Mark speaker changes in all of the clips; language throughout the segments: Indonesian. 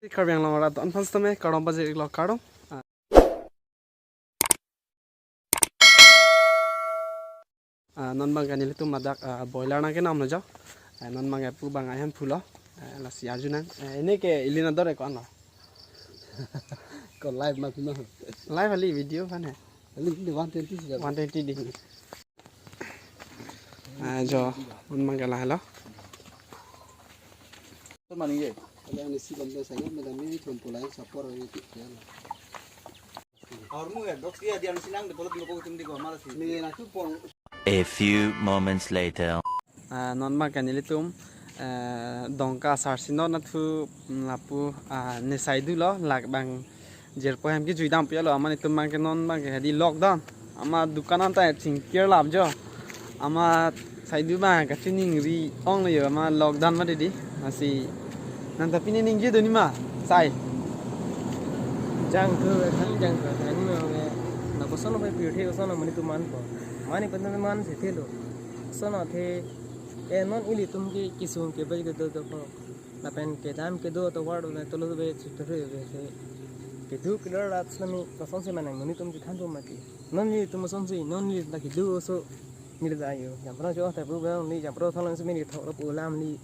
Speaker 1: Karbi yang lama rata Aphan stame kadam baje iklo kadam. Non bang kan Elitum madak boiler na ke nam na jo. Non bang apu bang ayam fulo. Lasi ajunan. Ini ke ilina dore ko ano.
Speaker 2: Ko live ma pino.
Speaker 1: Live ali video kan hai.
Speaker 2: Ali 120
Speaker 1: 120 degree. Jo non bang kala hello.
Speaker 2: To mani ye. Ala ni si bamda sa ngam da mi thon pulai sapor ye ti ya.
Speaker 3: और मुझे डॉक्टर ये दिया निशान दे बोलते लोगों को तुम देखो हमारा सी
Speaker 2: Ni na tu pon
Speaker 4: A few moments later.
Speaker 1: Non bang kan Elitum dongka sarsino na thu lapu ne saidu lo lak bang jerpo hem ki juidam pya lo amani tum bang ke non bang ke di lockdown ama dukanan ta chingthur lab jo ama saidu bang ka chining ri ong le ama lockdown ma di asi nan tapi ni ning je doni ma sai
Speaker 5: chingthur kan ni me na ko sono bai phe ko sono mani tu man ko mani pandam man se the lo sono the e non Elitum ki kisum ke bai ke do ko na pen kedam ke do to ward na to lo be chingthur be se ke du ke rat sami ko son se man mani tum ji than do ma ki non ni tum son si non ni la ki du so mi da yo jam pro jo ta bu ba ni jam pro thon se mi ni tho ro lam li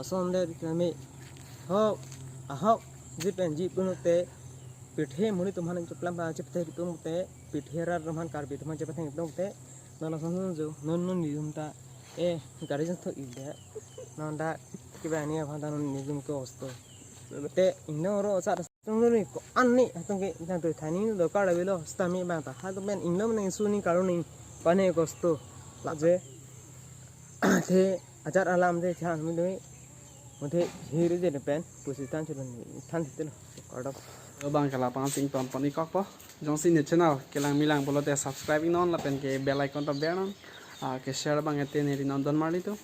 Speaker 5: son de ke me ho a ho ji pen ji pun te पिठे मुनि तुम्हारे चपला बा चपते तुम ते पिठे रा रमान कार बि तुम्हारे चपते तुम ते नला संसन जो नन नन निजुमता ए गाड़ी जन तो इदे नंदा कि बानी भादा नन निजुम को अस्तो ते इनो रो सा तुम रो को अन्नी तुम के जन तो थानी दो काड़ा बेलो स्तामी बाता हा तो बेन इनो ने सुनी कारो नि पाने को अस्तो लाजे थे आचार आलाम दे छान मि दे मुथे हिरे जे पेन पुसितान चलन थान थिते काड़ा
Speaker 1: bang kala pancing ton poni kok po jong sin channel kelang milang bolote subscribe non la pen ke bell icon to bear non ke share bang ete ne non don mali to